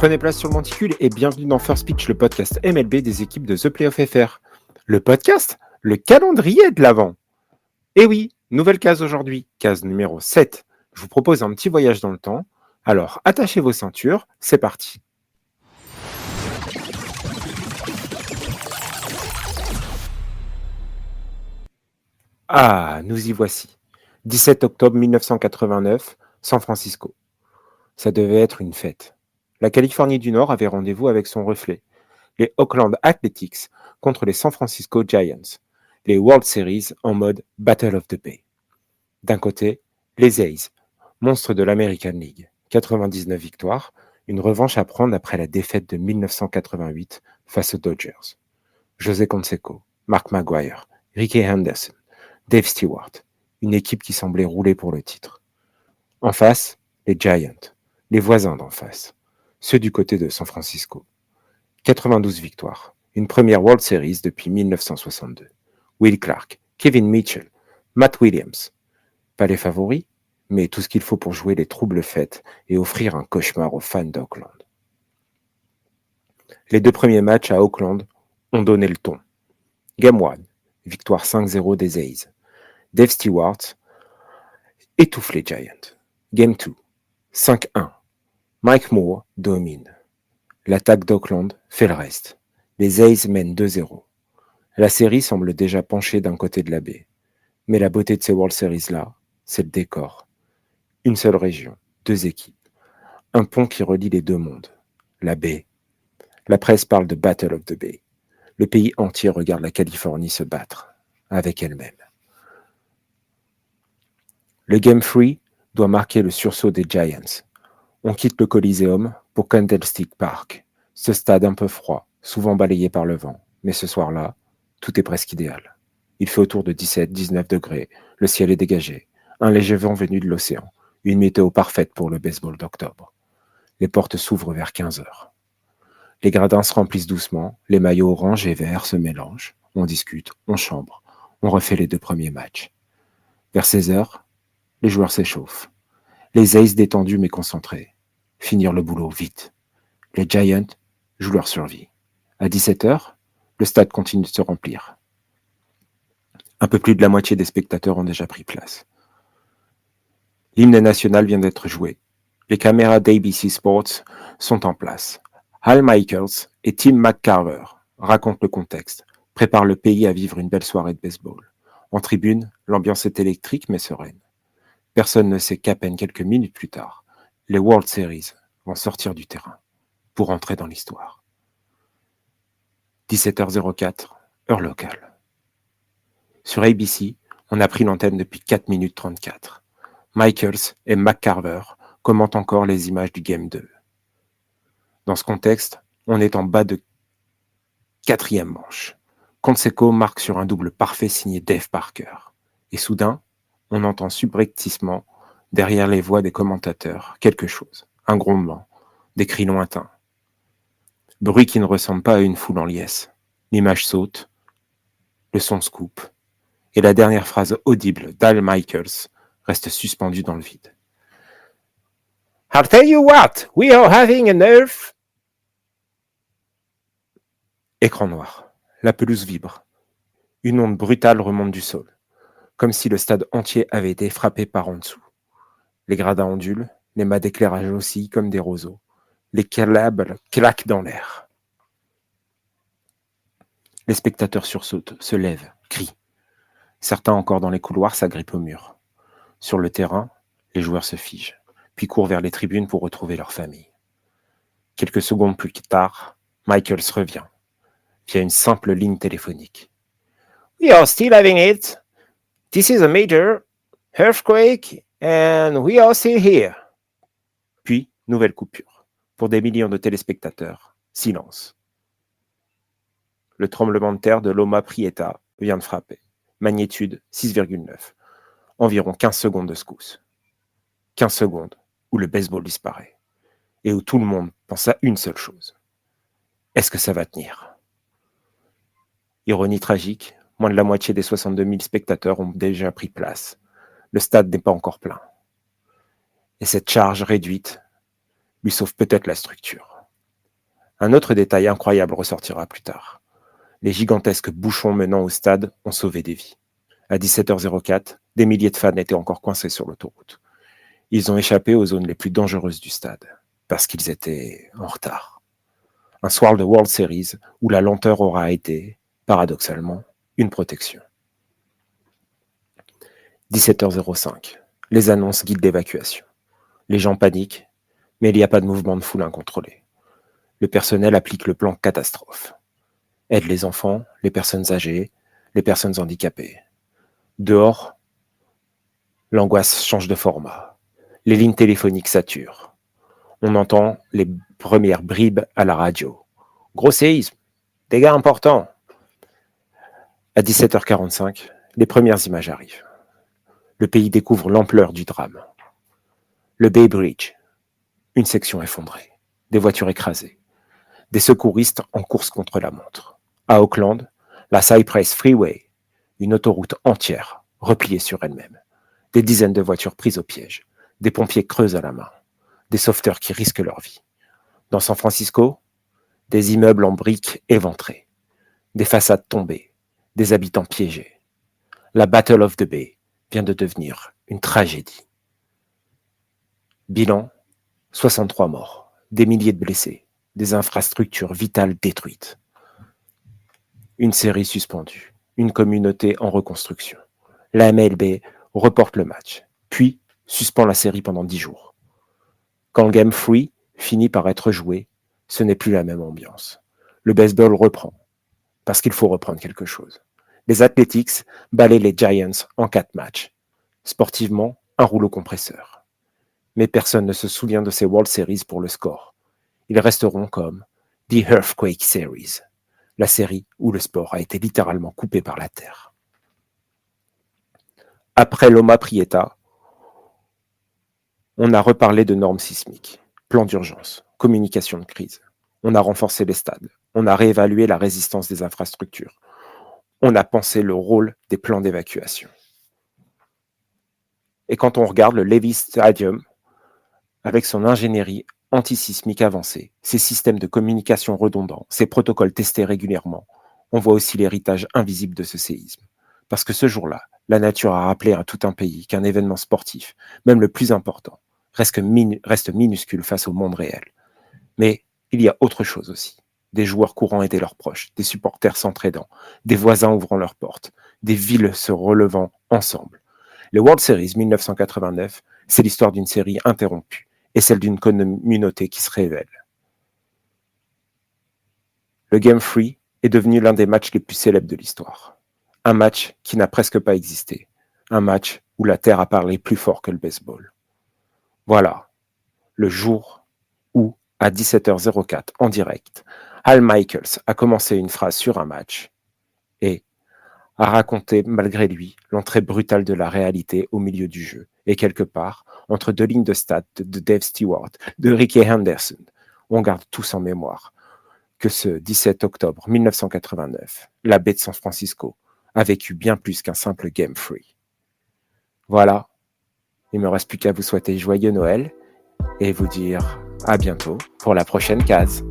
Prenez place sur le monticule et bienvenue dans First Pitch, le podcast MLB des équipes de The Playoff FR. Le podcast, le calendrier de l'Avent. Et oui, nouvelle case aujourd'hui, case numéro 7. Je vous propose un petit voyage dans le temps. Alors, attachez vos ceintures, c'est parti. Ah, nous y voici. 17 octobre 1989, San Francisco. Ça devait être une fête. La Californie du Nord avait rendez-vous avec son reflet, les Oakland Athletics contre les San Francisco Giants, les World Series en mode Battle of the Bay. D'un côté, les A's, monstres de l'American League, 99 victoires, une revanche à prendre après la défaite de 1988 face aux Dodgers. José Canseco, Mark McGwire, Rickey Henderson, Dave Stewart, une équipe qui semblait rouler pour le titre. En face, les Giants, les voisins d'en face, ceux du côté de San Francisco. 92 victoires, une première World Series depuis 1962. Will Clark, Kevin Mitchell, Matt Williams. Pas les favoris, mais tout ce qu'il faut pour jouer les troubles fêtes et offrir un cauchemar aux fans d'Oakland. Les deux premiers matchs à Oakland ont donné le ton. Game 1, victoire 5-0 des A's. Dave Stewart étouffe les Giants. Game 2, 5-1. Mike Moore domine. L'attaque d'Oakland fait le reste. Les A's mènent 2-0. La série semble déjà pencher d'un côté de la baie. Mais la beauté de ces World Series-là, c'est le décor. Une seule région, deux équipes. Un pont qui relie les deux mondes. La baie. La presse parle de Battle of the Bay. Le pays entier regarde la Californie se battre avec elle-même. Le Game 3 doit marquer le sursaut des Giants. On quitte le Coliseum pour Candlestick Park, ce stade un peu froid, souvent balayé par le vent. Mais ce soir-là, tout est presque idéal. Il fait autour de 17-19 degrés, le ciel est dégagé, un léger vent venu de l'océan, une météo parfaite pour le baseball d'octobre. Les portes s'ouvrent vers 15 heures. Les gradins se remplissent doucement, les maillots orange et verts se mélangent. On discute, on chambre, on refait les deux premiers matchs. Vers 16 heures, les joueurs s'échauffent. Les A's détendus mais concentrés. Finir le boulot vite. Les Giants jouent leur survie. À 17 heures, le stade continue de se remplir. Un peu plus de la moitié des spectateurs ont déjà pris place. L'hymne national vient d'être joué. Les caméras d'ABC Sports sont en place. Al Michaels et Tim McCarver racontent le contexte, préparent le pays à vivre une belle soirée de baseball. En tribune, l'ambiance est électrique mais sereine. Personne ne sait qu'à peine quelques minutes plus tard, les World Series vont sortir du terrain pour entrer dans l'histoire. 17h04, heure locale. Sur ABC, on a pris l'antenne depuis 4 minutes 34. Michaels et McCarver commentent encore les images du Game 2. Dans ce contexte, on est en bas de 4e manche. Canseco marque sur un double parfait signé Dave Parker. Et soudain, on entend subrepticement, derrière les voix des commentateurs, quelque chose, un grondement, des cris lointains. Bruit qui ne ressemble pas à une foule en liesse. L'image saute, le son se coupe, et la dernière phrase audible d'Al Michaels reste suspendue dans le vide. I'll tell you what, we are having a nerve. Écran noir. La pelouse vibre. Une onde brutale remonte du sol, comme si le stade entier avait été frappé par en dessous. Les gradins ondulent, les mâts d'éclairage oscillent comme des roseaux. Les câbles claquent dans l'air. Les spectateurs sursautent, se lèvent, crient. Certains encore dans les couloirs s'agrippent au mur. Sur le terrain, les joueurs se figent, puis courent vers les tribunes pour retrouver leur famille. Quelques secondes plus tard, Michaels revient, via une simple ligne téléphonique. We are still having it. This is a major earthquake and we are still here. Puis, nouvelle coupure. Pour des millions de téléspectateurs, silence. Le tremblement de terre de Loma Prieta vient de frapper. Magnitude 6,9. Environ 15 secondes de secousse. 15 secondes où le baseball disparaît. Et où tout le monde pense à une seule chose. Est-ce que ça va tenir ? Ironie tragique, moins de la moitié des 62 000 spectateurs ont déjà pris place. Le stade n'est pas encore plein. Et cette charge réduite lui sauve peut-être la structure. Un autre détail incroyable ressortira plus tard. Les gigantesques bouchons menant au stade ont sauvé des vies. À 17h04, des milliers de fans étaient encore coincés sur l'autoroute. Ils ont échappé aux zones les plus dangereuses du stade, parce qu'ils étaient en retard. Un soir de World Series où la lenteur aura été, paradoxalement, une protection. 17h05. Les annonces guident d'évacuation. Les gens paniquent, mais il n'y a pas de mouvement de foule incontrôlé. Le personnel applique le plan catastrophe. Aide les enfants, les personnes âgées, les personnes handicapées. Dehors, l'angoisse change de format. Les lignes téléphoniques saturent. On entend les premières bribes à la radio. Gros séisme, dégâts importants. À 17h45, les premières images arrivent. Le pays découvre l'ampleur du drame. Le Bay Bridge, une section effondrée, des voitures écrasées, des secouristes en course contre la montre. À Auckland, la Cypress Freeway, une autoroute entière repliée sur elle-même. Des dizaines de voitures prises au piège, des pompiers creusent à la main, des sauveteurs qui risquent leur vie. Dans San Francisco, des immeubles en briques éventrés, des façades tombées, des habitants piégés. La Battle of the Bay vient de devenir une tragédie. Bilan, 63 morts, des milliers de blessés, des infrastructures vitales détruites. Une série suspendue, une communauté en reconstruction. La MLB reporte le match, puis suspend la série pendant 10 jours. Quand Game 3 finit par être joué, ce n'est plus la même ambiance. Le baseball reprend, parce qu'il faut reprendre quelque chose. Les Athletics balaient les Giants en 4 matchs. Sportivement, un rouleau compresseur. Mais personne ne se souvient de ces World Series pour le score. Ils resteront comme The Earthquake Series, la série où le sport a été littéralement coupé par la terre. Après Loma Prieta, on a reparlé de normes sismiques, plan d'urgence, communication de crise. On a renforcé les stades, on a réévalué la résistance des infrastructures. On a pensé le rôle des plans d'évacuation. Et quand on regarde le Levi's Stadium, avec son ingénierie antisismique avancée, ses systèmes de communication redondants, ses protocoles testés régulièrement, on voit aussi l'héritage invisible de ce séisme. Parce que ce jour-là, la nature a rappelé à tout un pays qu'un événement sportif, même le plus important, reste minuscule face au monde réel. Mais il y a autre chose aussi. Des joueurs courant aider leurs proches, des supporters s'entraidant, des voisins ouvrant leurs portes, des villes se relevant ensemble. Le World Series 1989, c'est l'histoire d'une série interrompue et celle d'une communauté qui se révèle. Le Game 3 est devenu l'un des matchs les plus célèbres de l'histoire. Un match qui n'a presque pas existé. Un match où la Terre a parlé plus fort que le baseball. Voilà, le jour où, à 17h04 en direct, Al Michaels a commencé une phrase sur un match et a raconté, malgré lui, l'entrée brutale de la réalité au milieu du jeu. Et quelque part, entre deux lignes de stats de Dave Stewart, de Rickey Henderson, on garde tous en mémoire que ce 17 octobre 1989, la baie de San Francisco a vécu bien plus qu'un simple Game 3. Voilà, il ne me reste plus qu'à vous souhaiter joyeux Noël et vous dire à bientôt pour la prochaine case.